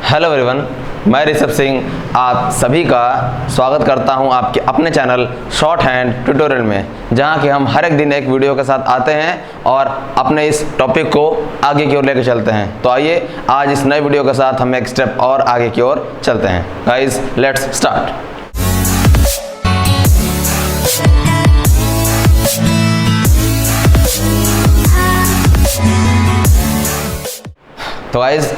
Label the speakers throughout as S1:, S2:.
S1: Hello everyone, मैं ऋषभ सिंह आप सभी का स्वागत करता हूं आपके अपने चैनल शॉर्ट हैंड ट्यूटोरियल में, जहां कि हम हर एक दिन एक वीडियो के साथ आते हैं और अपने इस टॉपिक को आगे की ओर लेकर चलते हैं। तो आइए आज इस नए वीडियो के साथ हम एक स्टेप और आगे की ओर चलते हैं। Guys, let's start. तो गाइस,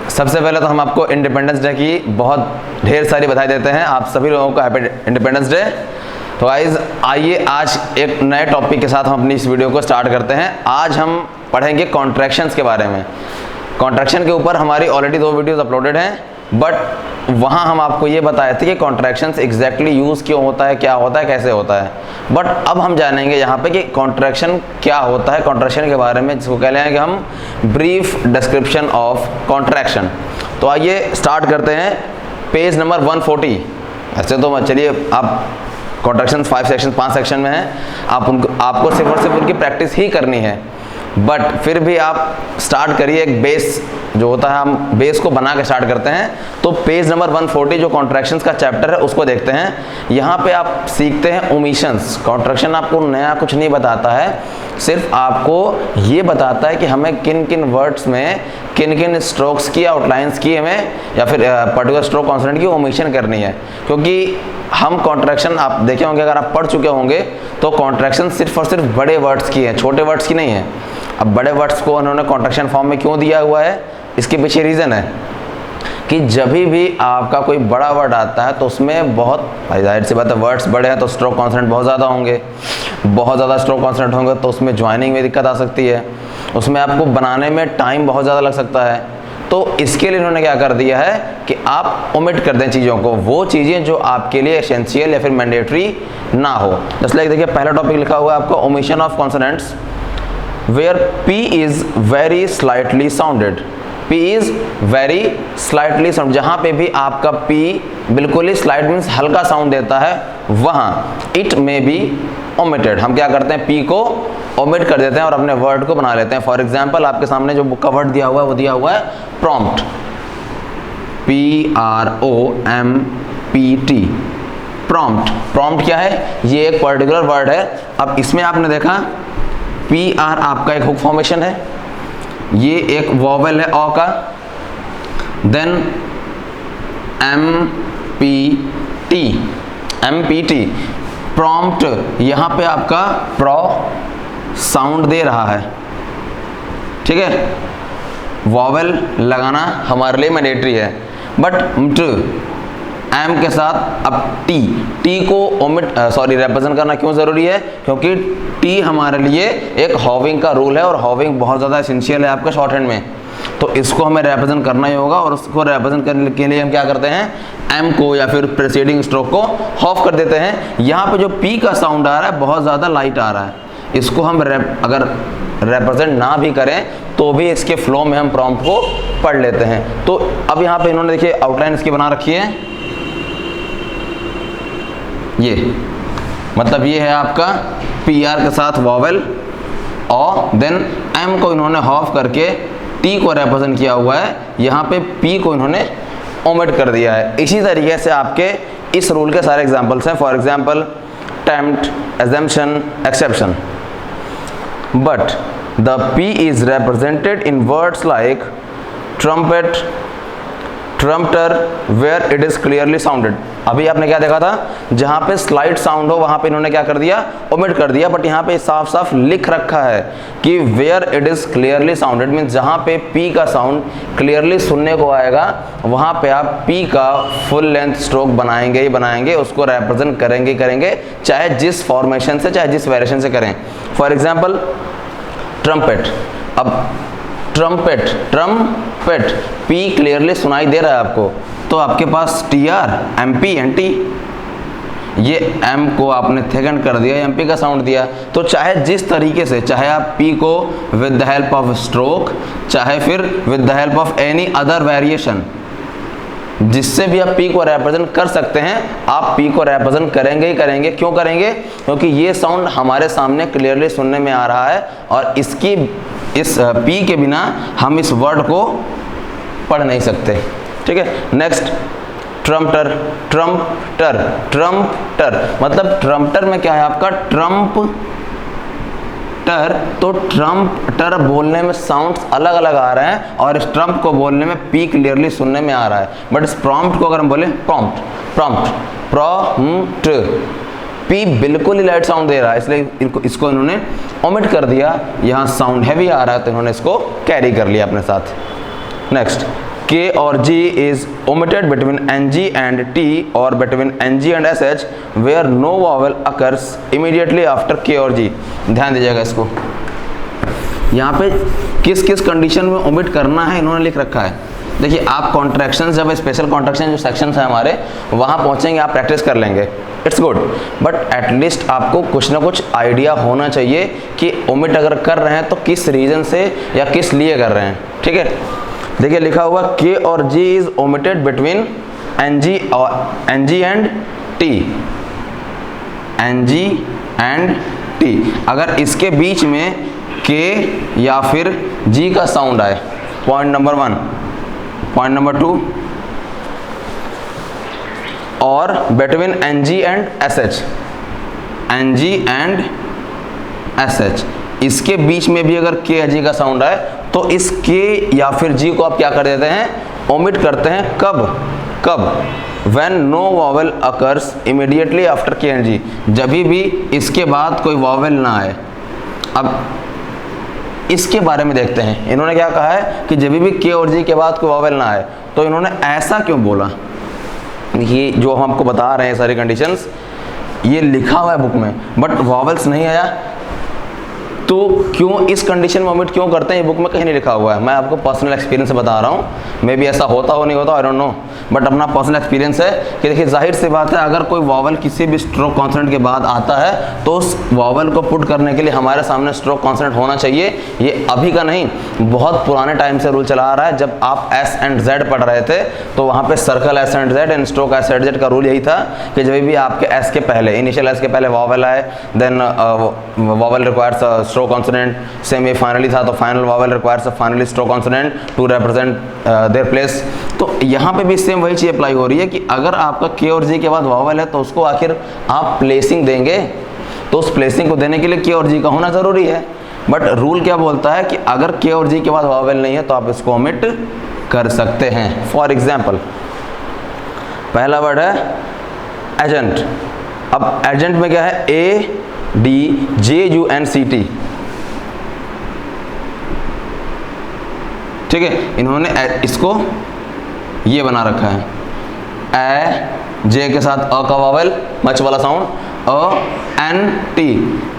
S1: सबसे पहले तो हम आपको इंडिपेंडेंस डे की बहुत ढेर सारी बधाई देते हैं। आप सभी लोगों को हैप्पी इंडिपेंडेंस डे। तो गाइस, आइए आज एक नए टॉपिक के साथ हम अपनी इस वीडियो को स्टार्ट करते हैं। आज हम पढ़ेंगे कॉन्ट्रैक्शंस के बारे में। कॉन्ट्रैक्शन के ऊपर हमारी ऑलरेडी 2 वीडियोस अपलोडेड हैं, बट वहाँ हम आपको ये बताए थे कि कॉन्ट्रैक्शंस एग्जैक्टली यूज़ क्यों होता है, क्या होता है, कैसे होता है। बट अब हम जानेंगे यहाँ पे कि कॉन्ट्रैक्शन क्या होता है, कॉन्ट्रैक्शन के बारे में, जिसको कह लेंगे हम ब्रीफ डिस्क्रिप्शन ऑफ कॉन्ट्रैक्शन। तो आइए स्टार्ट करते हैं पेज नंबर 140। ऐसे तो चलिए, आप कॉन्ट्रैक्शन 5 सेक्शन में हैं, आपको सिर्फ और सिर्फ उनकी प्रैक्टिस ही करनी है। बट फिर भी आप स्टार्ट करिए, एक बेस जो होता है, हम बेस को बना के स्टार्ट करते हैं। तो पेज नंबर 140 जो कॉन्ट्रैक्शंस का चैप्टर है उसको देखते हैं। यहाँ पे आप सीखते हैं ओमिशंस। कॉन्ट्रैक्शन आपको नया कुछ नहीं बताता है, सिर्फ आपको ये बताता है कि हमें किन किन वर्ड्स में किन किन स्ट्रोक्स की आउटलाइंस की हमें या फिर पर्टिकुलर स्ट्रोक कॉन्सोनेंट की ओमिशन करनी है। क्योंकि हम कॉन्ट्रैक्शन आप देखे होंगे, अगर आप पढ़ चुके होंगे, तो कॉन्ट्रैक्शन सिर्फ और सिर्फ बड़े वर्ड्स की है, छोटे वर्ड्स की नहीं है। अब बड़े वर्ड्स को उन्होंने कॉन्ट्रैक्शन फॉर्म में क्यों दिया हुआ है, इसके पीछे रीज़न है कि जब भी आपका कोई बड़ा वर्ड आता है तो उसमें बहुत जाहिर सी बात है, वर्ड्स बड़े हैं तो स्ट्रोक कॉन्सोनेंट बहुत ज़्यादा होंगे, बहुत ज़्यादा स्ट्रोक कॉन्सोनेंट होंगे तो उसमें ज्वाइनिंग में दिक्कत आ सकती है, उसमें आपको बनाने में टाइम बहुत ज़्यादा लग सकता है। तो इसके लिए इन्होंने क्या कर दिया है कि आप ओमिट कर दें चीज़ों को, वो चीज़ें जो आपके लिए एसेंशियल या फिर मैंडेटरी ना हो। जैसे लाइक देखिए, पहला टॉपिक लिखा हुआ है आपका omission of consonants where P is very slightly sounded। P is very slightly sound, जहाँ पे भी आपका P बिल्कुल ही स्लाइट मीन्स हल्का साउंड देता है, वहाँ it may be omitted। हम क्या करते हैं, P को ओमिट कर देते हैं और अपने वर्ड को बना लेते हैं। फॉर एग्जाम्पल, आपके सामने जो बुक का वर्ड दिया हुआ है वो दिया हुआ है प्रॉम्प्ट, PROMPT। प्रॉम्प्ट, प्रॉम्प्ट क्या है, ये एक पर्टिकुलर वर्ड है। अब इसमें आपने देखा PR आपका एक हुक फॉर्मेशन है, ये एक वॉवेल है ऑ का, देन MPT प्रॉम्प्ट, यहाँ पे आपका प्रो साउंड दे रहा है, ठीक है। वॉवेल लगाना हमारे लिए मैंडेटरी है, बट एम के साथ अब टी को रिप्रेजेंट करना क्यों ज़रूरी है, क्योंकि टी हमारे लिए एक हॉविंग का रूल है और हॉविंग बहुत ज़्यादा एसेंशियल है आपका शॉर्ट हैंड में। तो इसको हमें रिप्रेजेंट करना ही होगा और उसको रिप्रेजेंट करने के लिए हम क्या करते हैं, एम को या फिर प्रेसीडिंग स्ट्रोक को ऑफ कर देते हैं। यहाँ पे जो पी का साउंड आ रहा है बहुत ज़्यादा लाइट आ रहा है, इसको हम अगर रिप्रेजेंट ना भी करें तो भी इसके फ्लो में हम प्रॉम्प्ट को पढ़ लेते हैं। तो अब यहाँ पे इन्होंने देखिए आउटलाइन इसकी बना रखी है, ये मतलब ये है आपका PR के साथ वॉवेल और देन M को इन्होंने ऑफ करके T को रिप्रेजेंट किया हुआ है, यहाँ पे P को इन्होंने ओमिट कर दिया है। इसी तरीके से आपके इस रूल के सारे एग्जांपल्स हैं। For example tempt, assumption, exception. But the P is represented in words like trumpet, ट्रम्पटर where it is clearly sounded। अभी आपने क्या देखा था, जहाँ पे स्लाइड साउंड हो वहाँ पे इन्होंने क्या कर दिया, ओमिट कर दिया। बट यहाँ पे साफ साफ लिख रखा है कि where it is clearly sounded means जहाँ पे P का साउंड क्लियरली सुनने को आएगा वहाँ पे आप P का फुल लेंथ स्ट्रोक बनाएंगे ही बनाएंगे, उसको रिप्रेजेंट करेंगे ही करेंगे, चाहे जिस फॉर्मेशन से चाहे जिस वेरिएशन से करें। फॉर एग्जाम्पल ट्रम्पेट, अब ट्रम्पेट P क्लियरली सुनाई दे रहा है आपको, तो आपके पास TR, MP, NT, ये M को आपने थिकन कर दिया, MP का साउंड दिया। तो चाहे जिस तरीके से, चाहे आप P को with the help of stroke, चाहे फिर with the help of any other variation, जिससे भी आप P को रिप्रेजेंट कर सकते हैं, आप P को रिप्रेजेंट करेंगे ही करेंगे। क्यों करेंगे, क्योंकि ये साउंड हमारे सामने क्लियरली सुनने में आ रहा है और इस P के बिना हम इस वर्ड को पढ़ नहीं सकते। ठीक है। नेक्स्ट ट्रम्पटर, ट्रम्पटर, ट्रम्पटर मतलब ट्रम्पटर में क्या है आपका ट्रम्प टर, तो ट्रम्पटर बोलने में साउंड्स अलग अलग आ रहे हैं और इस ट्रम्प को बोलने में पी क्लियरली सुनने में आ रहा है, बट इस प्रॉम्प्ट को अगर हम बोले प्रॉम्प्ट, प्रॉम्प्ट, प्रॉम्प्ट, पी बिल्कुल ही लाइट साउंड दे रहा है, इसलिए इसको इन्होंने ओमिट कर दिया। यहाँ साउंड हैवी आ रहा है तो इन्होंने इसको कैरी कर लिया अपने साथ। नेक्स्ट K और G is omitted between NG and T or between NG and SH where no vowel occurs immediately after K और G। ध्यान दीजिएगा इसको, यहाँ पे किस किस कंडीशन में ओमिट करना है इन्होंने लिख रखा है। देखिए आप कॉन्ट्रैक्शन, जब स्पेशल कॉन्ट्रैक्शन जो सेक्शंस है हमारे वहाँ पहुँचेंगे, आप प्रैक्टिस कर लेंगे, इट्स गुड, बट एटलीस्ट आपको कुछ ना कुछ आइडिया होना चाहिए कि ओमिट अगर कर रहे हैं तो किस रीज़न से या किस लिए कर रहे हैं, ठीक है। देखिए लिखा हुआ K और G is omitted between NG and T, NG and T। अगर इसके बीच में K या फिर G का साउंड आए, पॉइंट नंबर 1, पॉइंट नंबर 2, और between NG and SH, NG and SH, इसके बीच में भी अगर K या G का साउंड आए तो इस K या फिर G को आप क्या कर देते हैं, ओमिट करते हैं। कब कब, when no vowel occurs immediately after K and G, जब भी इसके बाद कोई वॉवेल ना आए। अब इसके बारे में देखते हैं, इन्होंने क्या कहा है कि जब भी K और G के बाद कोई वॉवेल ना आए, तो इन्होंने ऐसा क्यों बोला। ये जो हम आपको बता रहे हैं सारी कंडीशंस, ये लिखा हुआ है बुक में, बट वॉवेल्स नहीं आया, तो क्यों इस कंडीशन में ओमिट क्यों करते हैं, ये बुक में कहीं नहीं लिखा हुआ है। मैं आपको पर्सनल एक्सपीरियंस से बता रहा हूँ, मे बी ऐसा होता हो नहीं होता, आई डोंट नो, बट अपना पर्सनल एक्सपीरियंस है कि देखिए जाहिर सी बात है, अगर कोई वॉवल किसी भी स्ट्रोक कॉन्सोनेंट के बाद आता है तो उस वॉवल को पुट करने के लिए हमारे सामने स्ट्रोक कॉन्सोनेंट होना चाहिए। ये अभी का नहीं, बहुत पुराने टाइम से रूल चला आ रहा है। जब आप एस एंड जेड पढ़ रहे थे तो वहाँ पे circle S and Z and stroke S and Z का रूल यही था कि जब भी आपके एस के पहले, इनिशियल एस के पहले वॉवल आए, then vowel requires stroke consonant, same ये फाइनली था तो final vowel requires finally stroke consonant to represent their place. तो यहाँ पे भी सेम वही चीज़ अप्लाई हो रही है कि अगर आपका K और G के बाद वॉवल है तो उसको आखिर आप प्लेसिंग देंगे, तो उस प्लेसिंग को देने के लिए K और G का होना ज़रूरी है। बट रूल क्या बोलता है कि अगर K और G के बाद वॉवल नहीं है तो आप इसको ओमिट कर सकते हैं। फॉर एग्जाम्पल, पहला वर्ड है एजेंट। अब एजेंट में क्या है, ADJUNCT, ठीक है। इन्होंने इसको ये बना रखा है, ए जे के साथ अ का वॉवेल, मच वाला साउंड, ANT,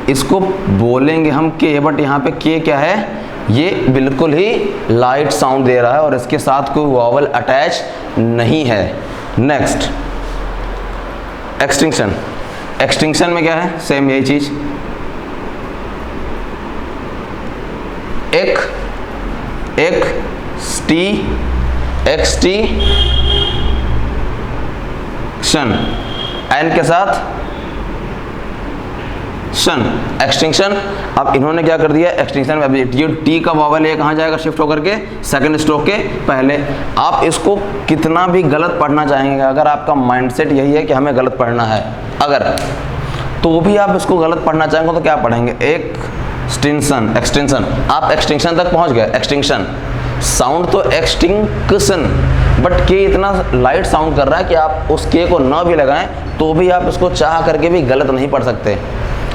S1: इसको बोलेंगे हम के, बट यहाँ पे के क्या है, ये बिल्कुल ही लाइट साउंड दे रहा है और इसके साथ कोई वॉवेल अटैच नहीं है। Next extinction. एक्सटिंक्शन में क्या है, सेम यही चीज, एक XT शन, एन के साथ शन, एक्सटिंक्शन। अब इन्होंने क्या कर दिया, एक्सटिंक्शन में ये टी का वॉवेल है कहाँ जाएगा, शिफ्ट होकर के सेकंड स्ट्रोक के पहले। आप इसको कितना भी गलत पढ़ना चाहेंगे, अगर आपका माइंडसेट यही है कि हमें गलत पढ़ना है, अगर तो भी आप इसको गलत पढ़ना चाहेंगे तो क्या पढ़ेंगे, एक्सटिंक्शन, एक्सटेंशन। आप एक्सटिंक्शन तक पहुंच गए, एक्सटिंक्शन साउंड तो एक्सटिंक्शन, बट के इतना लाइट साउंड कर रहा है कि आप उस के को न भी लगाएं तो भी आप इसको चाह करके भी गलत नहीं पढ़ सकते।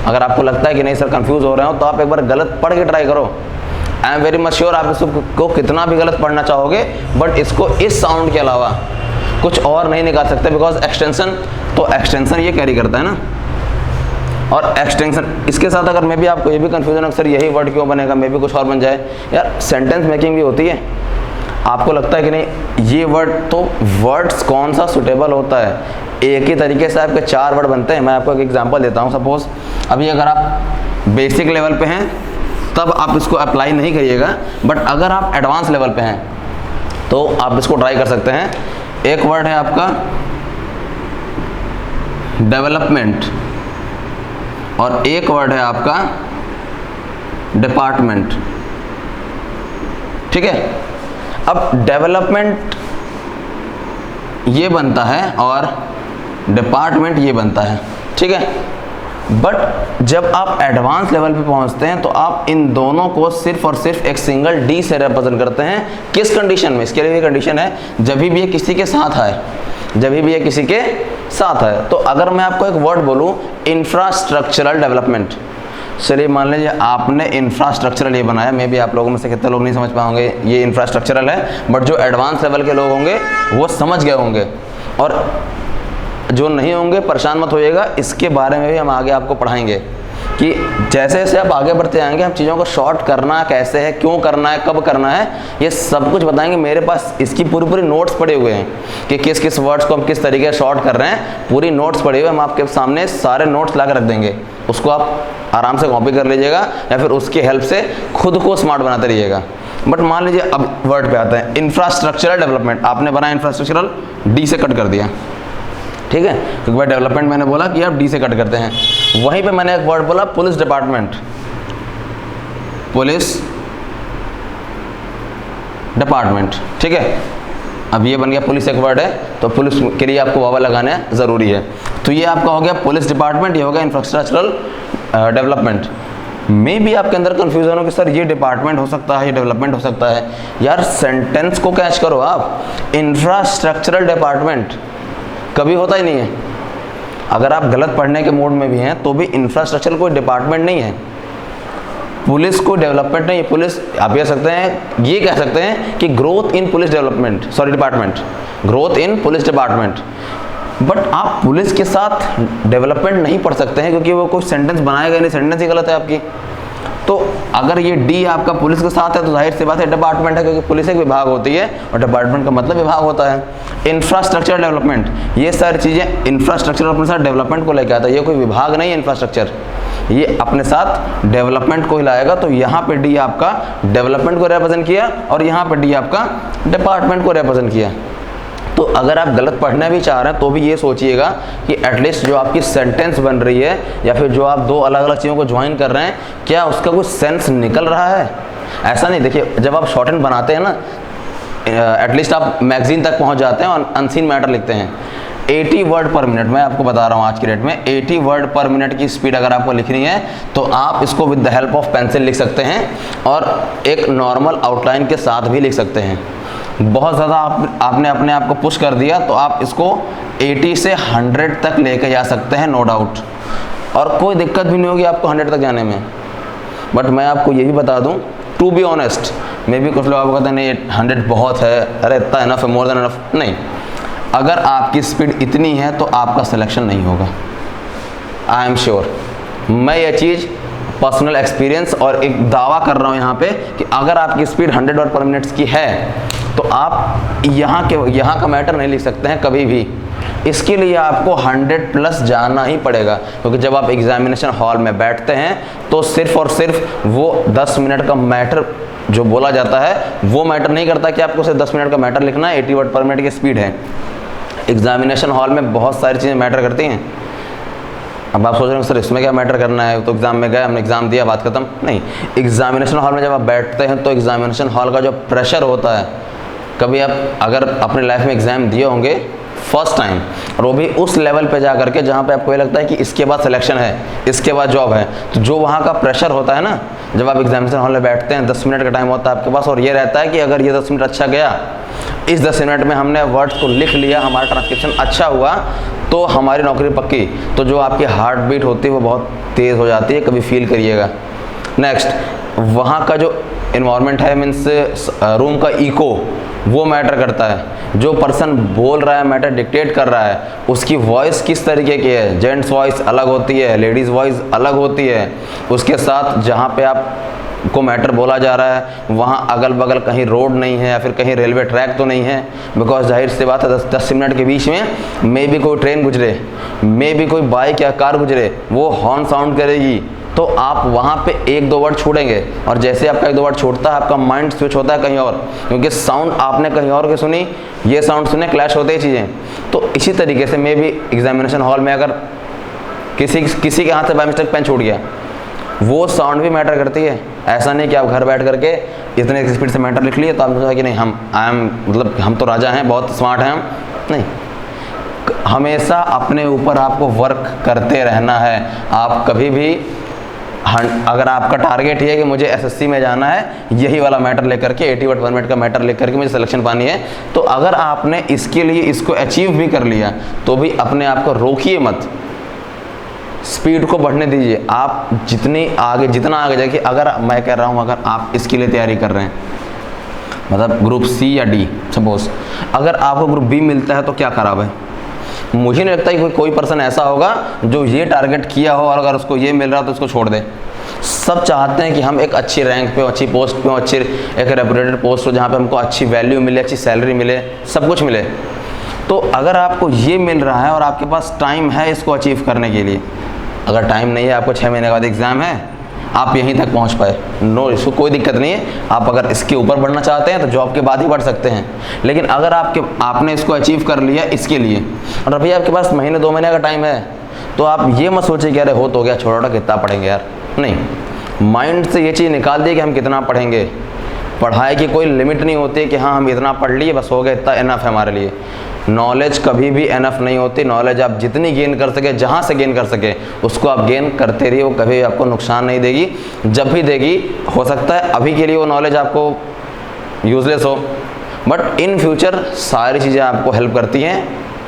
S1: अगर आपको लगता है कि नहीं सर कंफ्यूज हो रहे हो तो आप एक बार गलत पढ़ के ट्राई करो। I am very much sure आप इसको कितना भी गलत पढ़ना चाहोगे बट इसको इस साउंड के अलावा कुछ और नहीं निकाल सकते, बिकॉज एक्सटेंशन तो एक्सटेंशन ये कैरी करता है ना, और एक्सटेंशन इसके साथ अगर मे भी आपको ये भी कंफ्यूजन है सर यही वर्ड क्यों बनेगा, मे भी कुछ और बन जाए, यार सेंटेंस मेकिंग भी होती है। आपको लगता है कि नहीं ये वर्ड, तो वर्ड्स कौन सा सुटेबल होता है, एक ही तरीके से आपके 4 वर्ड बनते हैं। मैं आपको एक एग्जांपल देता हूँ। सपोज अभी अगर आप बेसिक लेवल पे हैं तब आप इसको अप्लाई नहीं करिएगा, बट अगर आप एडवांस लेवल पे हैं तो आप इसको ट्राई कर सकते हैं। एक वर्ड है आपका डेवलपमेंट और एक वर्ड है आपका डिपार्टमेंट, ठीक है। अब डेवलपमेंट ये बनता है और डिपार्टमेंट ये बनता है, ठीक है। बट जब आप एडवांस लेवल पे पहुंचते हैं तो आप इन दोनों को सिर्फ और सिर्फ एक सिंगल डी से रिप्रेजेंट करते हैं। किस कंडीशन में? इसके लिए भी कंडीशन है, जब भी ये किसी के साथ है, जब भी ये किसी के साथ है। तो अगर मैं आपको एक वर्ड बोलूं इंफ्रास्ट्रक्चरल डेवलपमेंट, चलिए मान लीजिए आपने इंफ्रास्ट्रक्चरल ये बनाया, मे भी आप लोगों में से कितने लोग नहीं समझ पाओगे ये इंफ्रास्ट्रक्चरल है, बट जो एडवांस लेवल के लोग होंगे वो समझ गए होंगे, और जो नहीं होंगे परेशान मत होइएगा, इसके बारे में भी हम आगे आपको पढ़ाएंगे कि जैसे जैसे आप आगे बढ़ते जाएंगे हम चीज़ों को शॉर्ट करना कैसे है, क्यों करना है, कब करना है, ये सब कुछ बताएंगे। मेरे पास इसकी पूरी नोट्स पड़े हुए हैं कि किस किस वर्ड्स को हम किस तरीके से शॉर्ट कर रहे हैं, पूरी नोट्स पड़े हुए, हम आपके सामने सारे नोट्स ला कर रख देंगे, उसको आप आराम से कॉपी कर लीजिएगा या फिर उसकी हेल्प से खुद को स्मार्ट बनाते रहिएगा। बट मान लीजिए अब वर्ड पे आते हैं इंफ्रास्ट्रक्चरल डेवलपमेंट, आपने बनाया इंफ्रास्ट्रक्चरल, डी से कट कर दिया, ठीक है, क्योंकि भाई डेवलपमेंट मैंने बोला कि आप डी से कट करते हैं। वहीं पे मैंने एक वर्ड बोला पुलिस डिपार्टमेंट, पुलिस डिपार्टमेंट, ठीक है। अब ये बन गया पुलिस एक वर्ड है, तो पुलिस के लिए आपको वावा लगाना ज़रूरी है। तो ये आपका हो गया पुलिस डिपार्टमेंट, ये हो गया इंफ्रास्ट्रक्चरल डेवलपमेंट। मे भी आपके अंदर कंफ्यूजन हो कि सर ये डिपार्टमेंट हो सकता है, ये डेवलपमेंट हो सकता है। यार सेंटेंस को कैच करो आप, इंफ्रास्ट्रक्चरल डिपार्टमेंट कभी होता ही नहीं है। अगर आप गलत पढ़ने के मोड में भी हैं तो भी इंफ्रास्ट्रक्चर कोई डिपार्टमेंट नहीं है, पुलिस को डेवलपमेंट नहीं है। पुलिस आप ये सकते हैं, ये कह सकते हैं कि growth in police development, sorry department, growth in police department. But आप पुलिस के साथ डेवलपमेंट नहीं पढ़ सकते हैं क्योंकि वो कोई सेंटेंस बनाएगा नहीं, सेंटेंस ही गलत है आपकी। तो अगर ये डी आपका पुलिस के साथ है तो जाहिर सी बात है डिपार्टमेंट है, क्योंकि पुलिस एक विभाग होती है और डिपार्टमेंट का मतलब विभाग होता है। इंफ्रास्ट्रक्चर डेवलपमेंट, ये सारी चीज़ें इंफ्रास्ट्रक्चर अपने साथ डेवलपमेंट को लेकर आता है, ये कोई विभाग नहीं है इंफ्रास्ट्रक्चर, ये अपने साथ डेवलपमेंट को ही लाएगा। तो यहाँ पे डी आपका डेवलपमेंट को रिप्रेजेंट किया और यहाँ पे डी आपका डिपार्टमेंट को रिप्रेजेंट किया। तो अगर आप गलत पढ़ना भी चाह रहे हैं तो भी ये सोचिएगा कि एटलीस्ट जो आपकी सेंटेंस बन रही है या फिर जो आप दो अलग अलग चीज़ों को ज्वाइन कर रहे हैं, क्या उसका कुछ सेंस निकल रहा है। ऐसा नहीं, देखिए जब आप शॉर्ट हैंड बनाते हैं ना, एटलीस्ट आप मैगजीन तक पहुंच जाते हैं और अनसीन मैटर लिखते हैं। 80 वर्ड पर मिनट, मैं आपको बता रहा हूँ आज की डेट में 80 वर्ड पर मिनट की स्पीड अगर आपको लिखनी है तो आप इसको with the help of pencil लिख सकते हैं और एक नॉर्मल आउटलाइन के साथ भी लिख सकते हैं। बहुत ज़्यादा आपने अपने आप को पुश कर दिया तो आप इसको 80 से 100 तक लेके जा सकते हैं, नो डाउट, और कोई दिक्कत भी नहीं होगी आपको 100 तक जाने में। बट मैं आपको ये भी बता दूं, टू बी ऑनेस्ट, मे भी कुछ लोग आपको कहते हैं नहीं 100 बहुत है, अरे इतना इनफ है, मोर देन इनफ। नहीं, अगर आपकी स्पीड इतनी है तो आपका सिलेक्शन नहीं होगा, आई एम श्योर। मैं ये चीज़ पर्सनल एक्सपीरियंस और एक दावा कर रहा हूँ यहाँ पे कि अगर आपकी स्पीड 100 वर्ड पर मिनट की है तो आप यहाँ का मैटर नहीं लिख सकते हैं कभी भी। इसके लिए आपको 100 प्लस जाना ही पड़ेगा, क्योंकि जब आप एग्जामिनेशन हॉल में बैठते हैं तो सिर्फ और सिर्फ वो 10 मिनट का मैटर जो बोला जाता है वो मैटर नहीं करता कि आपको सिर्फ 10 मिनट का मैटर लिखना है, 80 वर्ड पर मिनट की स्पीड है। एग्जामिनेशन हॉल में बहुत सारी चीज़ें मैटर करती हैं। अब आप सोच रहे हो सर इसमें क्या मैटर करना है, तो एग्जाम में गए, हमने एग्जाम दिया, बात खत्म। नहीं, एग्जामिनेशन हॉल में जब आप बैठते हैं तो एग्जामिनेशन हॉल का जो प्रेशर होता है, कभी आप अगर अपने लाइफ में एग्जाम दिए होंगे फर्स्ट टाइम, और वो भी उस लेवल पे जा करके जहाँ पे आपको ये लगता है कि इसके बाद सिलेक्शन है, इसके बाद जॉब है, तो जो वहाँ का प्रेशर होता है ना, जब आप एग्जामिनेशन हॉल में बैठते हैं 10 मिनट का टाइम होता है आपके पास, और ये रहता है कि अगर ये 10 मिनट अच्छा गया, इस 10 मिनट में हमने वर्ड्स को लिख लिया, हमारा ट्रांसक्रिप्शन अच्छा हुआ, तो हमारी नौकरी पक्की। तो जो आपकी हार्ट बीट होती है वो बहुत तेज़ हो जाती है, कभी फील करिएगा। नेक्स्ट, वहाँ का जो इन्वायरमेंट है, मीन्स रूम का इको, वो मैटर करता है। जो पर्सन बोल रहा है, मैटर डिक्टेट कर रहा है, उसकी वॉइस किस तरीके की है। जेंट्स वॉइस अलग होती है, लेडीज़ वॉइस अलग होती है। उसके साथ जहाँ पे आप को मैटर बोला जा रहा है वहाँ अगल बगल कहीं रोड नहीं है या फिर कहीं रेलवे ट्रैक तो नहीं है, बिकॉज जाहिर सी बात है 10 मिनट के बीच में मे भी कोई ट्रेन गुजरे, मे भी कोई बाइक या कार गुजरे, वो हॉर्न साउंड करेगी, तो आप वहाँ पे 1-2 वर्ड छोड़ेंगे, और जैसे आपका 1-2 वर्ड छोड़ता है आपका माइंड स्विच होता है कहीं और, क्योंकि साउंड आपने कहीं और की सुनी, ये साउंड सुने, क्लैश होते ही चीज़ें। तो इसी तरीके से मे भी एग्जामिनेशन हॉल में अगर किसी के हाथ से बाय मिस्टेक पेन छूट गया, वो साउंड भी मैटर करती है। ऐसा नहीं कि आप घर बैठ करके इतने स्पीड से मैटर लिख लिए तो आपने सोचा कि नहीं हम मतलब हम तो राजा हैं, बहुत स्मार्ट हैं हम, नहीं, हमेशा अपने ऊपर आपको वर्क करते रहना है। आप कभी भी अगर आपका टारगेट ये है कि मुझे एसएससी में जाना है, यही वाला मैटर लेकर के 80 वर्ड पर मिनट का मैटर लेकर के मुझे सिलेक्शन पानी है, तो अगर आपने इसके लिए इसको अचीव भी कर लिया तो भी अपने आप को रोकिए मत, स्पीड को बढ़ने दीजिए। आप जितना आगे जाके, अगर मैं कह रहा हूँ अगर आप इसके लिए तैयारी कर रहे हैं, मतलब ग्रुप सी या डी सपोज, अगर आपको ग्रुप बी मिलता है तो क्या खराब है? मुझे नहीं लगता कि कोई पर्सन ऐसा होगा जो ये टारगेट किया हो और अगर उसको ये मिल रहा तो उसको छोड़ दे। सब चाहते हैं कि हम एक अच्छी रैंक पे, अच्छी पोस्ट पे, अच्छी एक रेपुटेटेड पोस्ट हो जहाँ पे हमको अच्छी वैल्यू मिले, अच्छी सैलरी मिले, सब कुछ मिले। तो अगर आपको ये मिल रहा है और आपके पास टाइम है इसको अचीव करने के लिए, अगर टाइम नहीं है, आपको 6 महीने बाद एग्ज़ाम है, आप यहीं तक पहुंच पाए, नो, इसको कोई दिक्कत नहीं है। आप अगर इसके ऊपर बढ़ना चाहते हैं तो जॉब के बाद ही बढ़ सकते हैं। लेकिन अगर आपने इसको अचीव कर लिया इसके लिए और अभी आपके पास महीने 2 महीने का टाइम है, तो आप ये मत सोचिए कि अरे हो तो गया, छोटा कितना पढ़ेंगे यार, नहीं। माइंड से ये चीज़ निकाल दिए कि हम कितना पढ़ेंगे। पढ़ाई की कोई लिमिट नहीं होती कि हाँ हम इतना पढ़ लिए बस हो गया, इतना इनफ है हमारे लिए। नॉलेज कभी भी इनफ नहीं होती। नॉलेज आप जितनी गेन कर सके, जहाँ से गेन कर सके उसको आप गेन करते रहिए, वो कभी आपको नुकसान नहीं देगी। जब भी देगी, हो सकता है अभी के लिए वो नॉलेज आपको यूजलेस हो, बट इन फ्यूचर सारी चीज़ें आपको हेल्प करती हैं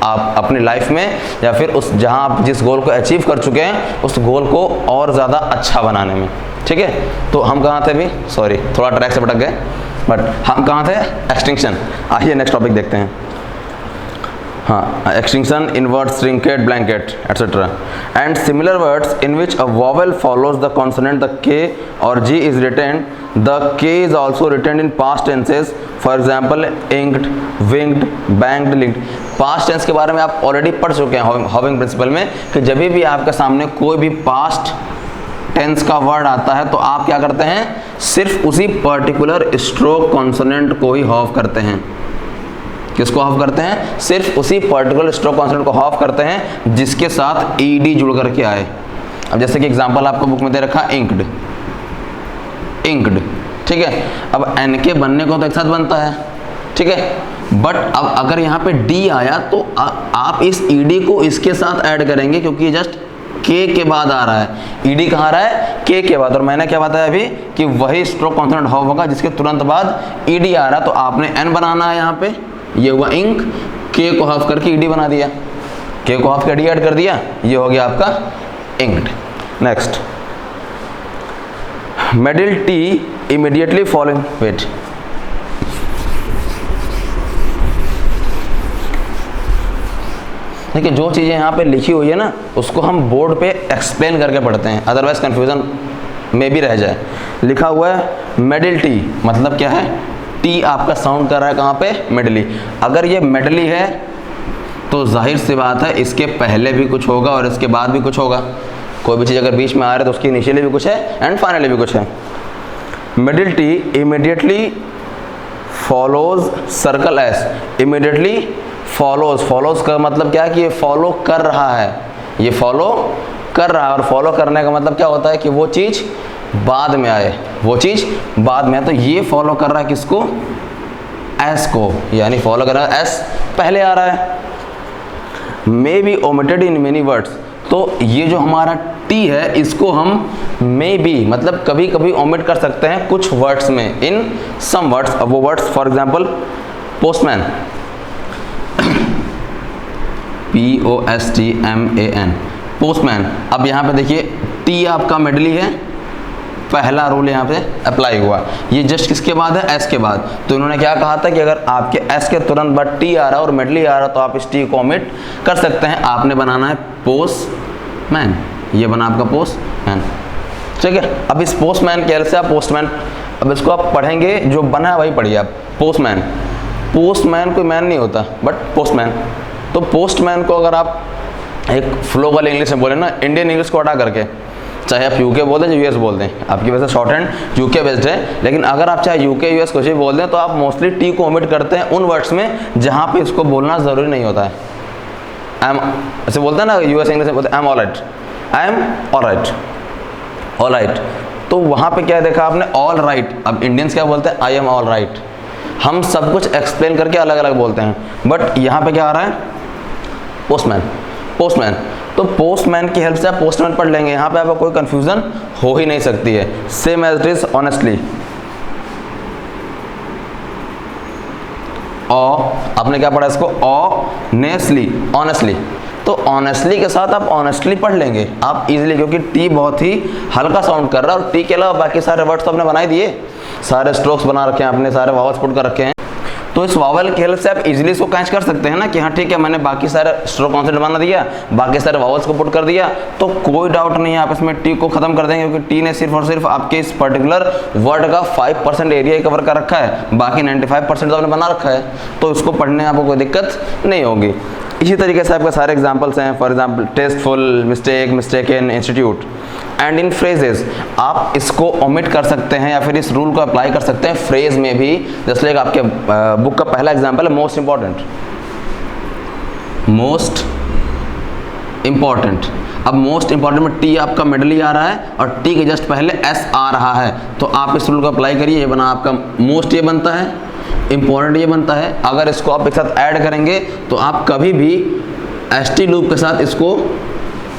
S1: आप अपनी लाइफ में, या फिर उस जहाँ आप जिस गोल को अचीव कर चुके हैं उस गोल को और ज़्यादा अच्छा बनाने में। ठीक है, तो हम कहाँ थे अभी, सॉरी थोड़ा ट्रैक से भटक गए, बट हम कहाँ थे, एक्सटिंक्शन। आइए नेक्स्ट टॉपिक देखते हैं। हाँ, extinction, invert, trinket, blanket etcetera and similar words in which a vowel follows the consonant the K और G is retained, the K is also retained in past tenses, for example inked, winged, banked, linked. Past tense के बारे में आप already पढ़ चुके हैं हॉविंग principal में, कि जब भी आपके सामने कोई भी पास्ट टेंस का वर्ड आता है तो आप क्या करते हैं, सिर्फ उसी पर्टिकुलर स्ट्रोक कॉन्सोनेंट को ही हॉव करते हैं। किसको हॉव करते हैं, सिर्फ उसी पर्टिकुलर स्ट्रोक कॉन्सोनेंट को हॉव करते हैं जिसके साथ ईडी जुड़ करके आए। अब जैसे कि एग्जांपल आपको बुक में दे रखा इंक्ड, इंक्ड, ठीक है। अब एन के बनने को तो एक साथ बनता है, ठीक है, बट अब अगर यहाँ पे डी आया तो आप इस ईडी को इसके साथ ऐड करेंगे क्योंकि जस्ट के बाद आ रहा है। ईडी कहाँ आ रहा है, के बाद। और मैंने क्या बताया अभी कि वही स्ट्रोक कॉन्सोनेंट हॉव होगा जिसके तुरंत बाद ईडी आ रहा है, तो आपने एन बनाना है। यहाँ पे ये हुआ इंक, के को हाफ करके ईडी बना दिया, के को हाफ कर डी ऐड कर दिया, ये हो गया आपका inked. Next, middle T immediately following, wait, देखिए जो चीज़ें यहाँ पे लिखी हुई है ना उसको हम बोर्ड पे एक्सप्लेन करके पढ़ते हैं, अदरवाइज कंफ्यूजन में भी रह जाए। लिखा हुआ है मिडिल टी, मतलब क्या है, टी आपका साउंड कर रहा है कहाँ पे, मिडली। अगर ये मिडली है तो जाहिर सी बात है इसके पहले भी कुछ होगा और इसके बाद भी कुछ होगा। कोई भी चीज़ अगर बीच में आ रहा है तो उसकी इनिशियली भी कुछ है एंड फाइनली भी कुछ है। Middle T immediately follows circle S, immediately follows, follows का मतलब क्या है कि ये फॉलो कर रहा है, ये फॉलो कर रहा है। और फॉलो करने का मतलब क्या होता है कि वो चीज़ बाद में आए, वो चीज़ बाद में आए। तो ये फॉलो कर रहा है किसको, एस को, यानी फॉलो कर रहा है एस पहले आ रहा है। May be omitted in many words, तो ये जो हमारा टी है इसको हम मे बी मतलब कभी कभी ओमिट कर सकते हैं कुछ वर्ड्स में, इन सम वर्ड्स। अब वो words for example postman, POSTMAN, postman. अब यहाँ पे देखिए टी आपका मिडली है, पहला रूल यहाँ पे अप्लाई हुआ। ये जस्ट किसके बाद है, एस के बाद। तो इन्होंने क्या कहा था कि अगर आपके एस के तुरंत बाद टी आ रहा है और मिडली आ रहा है तो आप इस टी को ओमिट कर सकते हैं। आपने बनाना है पोस्टमैन, ये बना आपका पोस्टमैन, ठीक है। अब इस पोस्टमैन के से आप पोस्टमैन, अब इसको आप पढ़ेंगे, जो बना है वही पढ़िए आप, पोस्टमैन। पोस्टमैन कोई मैन नहीं होता बट पोस्टमैन। तो पोस्टमैन को अगर आप एक फ्लो वाले इंग्लिश में बोले ना, इंडियन इंग्लिश को हटा करके, चाहे आप यूके बोल दें, यूएस बोल दें, आपकी वैसे शॉर्ट हैंड यूके बेस्ड है, लेकिन अगर आप चाहे यूके यूएस कुछ भी बोल दें तो आप मोस्टली टी को ओमिट करते हैं उन वर्ड्स में जहाँ पे इसको बोलना ज़रूरी नहीं होता है। आई एम ऐसे बोलते हैं ना यूएस इंग्लिश में, बोलते हैं I am all right, I am all right, all right. तो वहाँ पे क्या देखा आपने, ऑल राइट। अब इंडियंस क्या बोलते हैं, आई एम ऑल राइट। हम सब कुछ एक्सप्लेन करके अलग अलग बोलते हैं, बट यहाँ पे क्या आ रहा है, पोस्टमैन। पोस्टमैन, तो पोस्टमैन की हेल्प से आप पोस्टमैन पढ़ लेंगे, यहाँ पे आपको कोई कंफ्यूजन हो ही नहीं सकती है। Same as it is honestly, आपने क्या पढ़ा इसको, ऑनेस्टली, ऑनेस्टली, तो ऑनेस्टली के साथ आप ऑनेस्टली पढ़ लेंगे आप इजीली, क्योंकि टी बहुत ही हल्का साउंड कर रहा है और टी के अलावा बाकी सारे वर्ड्स तो आपने बना ही दिए, सारे स्ट्रोक्स बना रखे हैं आपने, सारे वावल्स पुट कर रखे हैं, तो इस वावल की हेल्प से आप इजीली इसको कैच कर सकते हैं ना कि हाँ ठीक है, मैंने बाकी सारे स्ट्रोक कॉन्सेप्ट बना दिया, बाकी सारे वावल्स को पुट कर दिया, तो कोई डाउट नहीं है, आप इसमें टी को खत्म कर देंगे, क्योंकि टी ने सिर्फ और सिर्फ आपके इस पर्टिकुलर वर्ड का 5% एरिया कवर कर रखा है, बाकी 95% तो आपने बना रखा है, तो इसको पढ़ने में आपको कोई दिक्कत नहीं होगी। इसी तरीके से आपके सारे एग्जाम्पल्स हैं, for example tasteful, mistake, mistaken, institute and in phrases. आप इसको ओमिट कर सकते हैं या फिर इस रूल को अप्लाई कर सकते हैं फ्रेज में भी, जैसे लाइक आपके बुक का पहला एग्जाम्पल है मोस्ट इंपॉर्टेंट, मोस्ट इंपॉर्टेंट। अब मोस्ट इंपॉर्टेंट में टी आपका मिडल ही आ रहा है और टी के जस्ट पहले एस आ रहा है, तो आप इस रूल को अप्लाई करिए, ये बना आपका मोस्ट, ये बनता है इंपॉर्टेंट, ये बनता है। अगर इसको आप एक साथ ऐड करेंगे तो आप कभी भी एस टी लूप के साथ इसको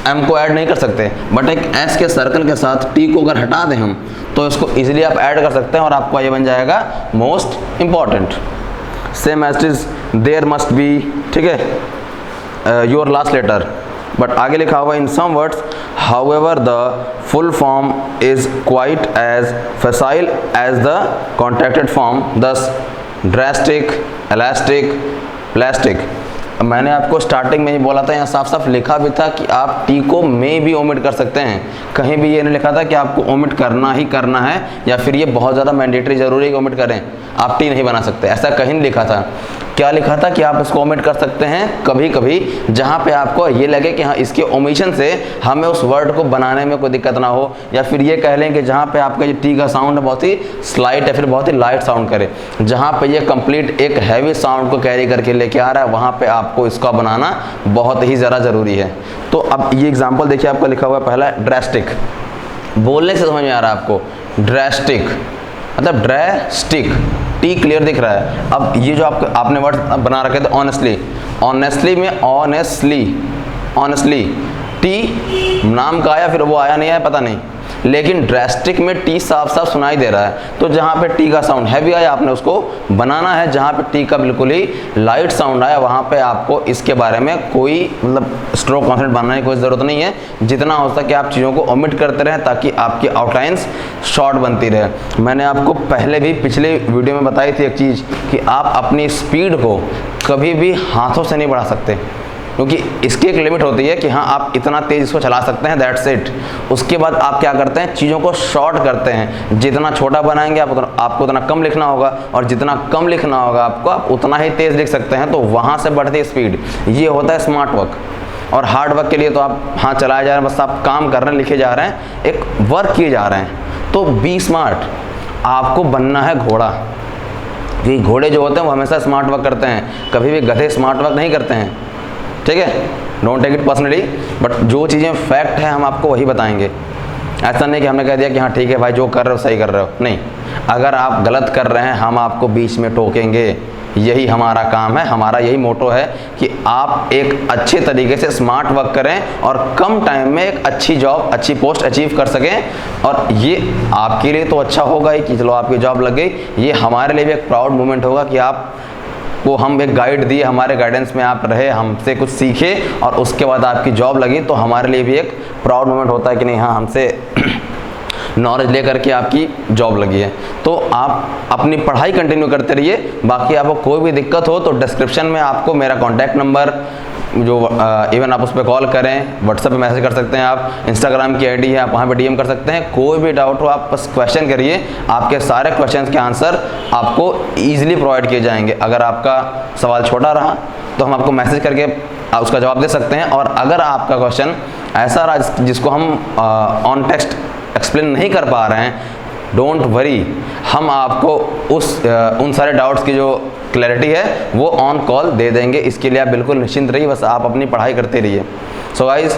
S1: एम को ऐड नहीं कर सकते, बट एक एस के सर्कल के साथ टी को अगर हटा दें हम तो इसको इजीली आप ऐड कर सकते हैं और आपको ये बन जाएगा most important. Same as is there must be, ठीक है, योर लास्ट लेटर, बट आगे लिखा हुआ in some words however the full form is quite as facile as the contracted form, thus drastic, elastic, plastic. मैंने आपको starting में ही बोला था, यहाँ साफ साफ लिखा भी था कि आप टी को में भी ओमिट कर सकते हैं, कहीं भी ये नहीं लिखा था कि आपको ओमिट करना ही करना है या फिर ये बहुत ज़्यादा मैंडेटरी जरूरी है कि ओमिट करें, आप टी नहीं बना सकते, ऐसा कहीं नहीं लिखा था। क्या लिखा था कि आप इसको ओमिट कर सकते हैं कभी कभी जहाँ पे आपको ये लगे कि हाँ इसके ओमिशन से हमें उस वर्ड को बनाने में कोई दिक्कत ना हो, या फिर ये कह लें कि जहाँ पे आपका जो टी का साउंड है बहुत ही स्लाइट है, फिर बहुत ही लाइट साउंड करे, जहाँ पे ये कंप्लीट एक हैवी साउंड को कैरी करके लेके आ रहा है, वहाँ पे आपको इसका बनाना बहुत ही ज़्यादा ज़रूरी है। तो अब ये एग्जाम्पल देखिए, आपका लिखा हुआ है पहला ड्रास्टिक, बोलने से समझ में आ रहा है आपको, ड्रास्टिक मतलब ड्रास्टिक, टी क्लियर दिख रहा है। अब ये जो आपने वर्ड बना रखे थे ऑनेस्टली, ऑनेस्टली में ऑनेस्टली, ऑनेस्टली टी नाम का आया, फिर वो आया नहीं आया पता नहीं, लेकिन ड्रास्टिक में टी साफ साफ सुनाई दे रहा है, तो जहाँ पे टी का साउंड हैवी आया आपने उसको बनाना है, जहाँ पे टी का बिल्कुल ही लाइट साउंड आया वहाँ पे आपको इसके बारे में कोई मतलब स्ट्रोक कॉन्सेप्ट बनाने की कोई ज़रूरत नहीं है, जितना हो सके आप चीज़ों को ओमिट करते रहें ताकि आपकी आउटलाइंस शॉर्ट बनती रहे। मैंने आपको पहले भी पिछले वीडियो में बताई थी एक चीज़ कि आप अपनी स्पीड को कभी भी हाथों से नहीं बढ़ा सकते, क्योंकि इसकी एक लिमिट होती है कि हाँ आप इतना तेज़ इसको चला सकते हैं, दैट्स इट। उसके बाद आप क्या करते हैं, चीज़ों को शॉर्ट करते हैं, जितना छोटा बनाएंगे आपको उतना कम लिखना होगा, और जितना कम लिखना होगा आपको आप उतना ही तेज़ लिख सकते हैं, तो वहाँ से बढ़ती है स्पीड। ये होता है स्मार्ट वर्क। और हार्ड वर्क के लिए तो आप हाँ चलाए जा रहे हैं, बस आप काम कर रहे हैं, लिखे जा रहे हैं, एक वर्क किए जा रहे हैं। तो बी स्मार्ट, आपको बनना है घोड़ा। ये घोड़े जो होते हैं वो हमेशा स्मार्ट वर्क करते हैं, कभी भी गधे स्मार्ट वर्क नहीं करते हैं, ठीक है, don't take it personally, but जो चीज़ें फैक्ट है हम आपको वही बताएंगे। ऐसा नहीं कि हमने कह दिया कि हाँ ठीक है भाई जो कर रहे हो सही कर रहे हो, नहीं, अगर आप गलत कर रहे हैं हम आपको बीच में टोकेंगे, यही हमारा काम है, हमारा यही मोटो है कि आप एक अच्छे तरीके से स्मार्ट वर्क करें और कम टाइम में एक अच्छी जॉब, अच्छी पोस्ट अचीव कर सकें। और ये आपके लिए तो अच्छा होगा ही कि चलो आपकी जॉब लग गई, ये हमारे लिए भी एक प्राउड मोमेंट होगा कि आप को हम एक गाइड दिए, हमारे गाइडेंस में आप रहे, हमसे कुछ सीखे और उसके बाद आपकी जॉब लगी, तो हमारे लिए भी एक प्राउड मोमेंट होता है कि नहीं हाँ हमसे नॉलेज लेकर के आपकी जॉब लगी है। तो आप अपनी पढ़ाई कंटिन्यू करते रहिए। बाकी आपको कोई भी दिक्कत हो तो डिस्क्रिप्शन में आपको मेरा कॉन्टैक्ट नंबर जो इवन आप उस पर कॉल करें, व्हाट्सएप पे मैसेज कर सकते हैं, आप इंस्टाग्राम की आईडी है आप वहाँ पे डीएम कर सकते हैं। कोई भी डाउट हो आप बस क्वेश्चन करिए, आपके सारे क्वेश्चन के आंसर आपको ईजिली प्रोवाइड किए जाएंगे। अगर आपका सवाल छोटा रहा तो हम आपको मैसेज करके उसका जवाब दे सकते हैं, और अगर आपका क्वेश्चन ऐसा रहा जिसको हम ऑन टेक्स्ट एक्सप्लेन नहीं कर पा रहे हैं, डोंट वरी, हम आपको उन सारे डाउट्स की जो क्लैरिटी है वो ऑन कॉल दे देंगे। इसके लिए आप बिल्कुल निश्चिंत रहिए, बस आप अपनी पढ़ाई करते रहिए। सो गाइज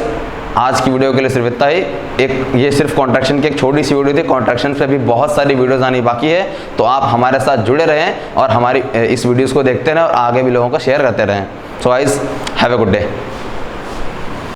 S1: आज की वीडियो के लिए सिर्फ इतना ही। ये सिर्फ कॉन्ट्रैक्शन की एक छोटी सी वीडियो थी। कॉन्ट्रैक्शन पे भी बहुत सारी वीडियोस आनी बाकी है, तो आप हमारे साथ जुड़े रहें और हमारी इस वीडियोस को देखते रहें और आगे भी लोगों को शेयर करते रहें। So guys, have a good day.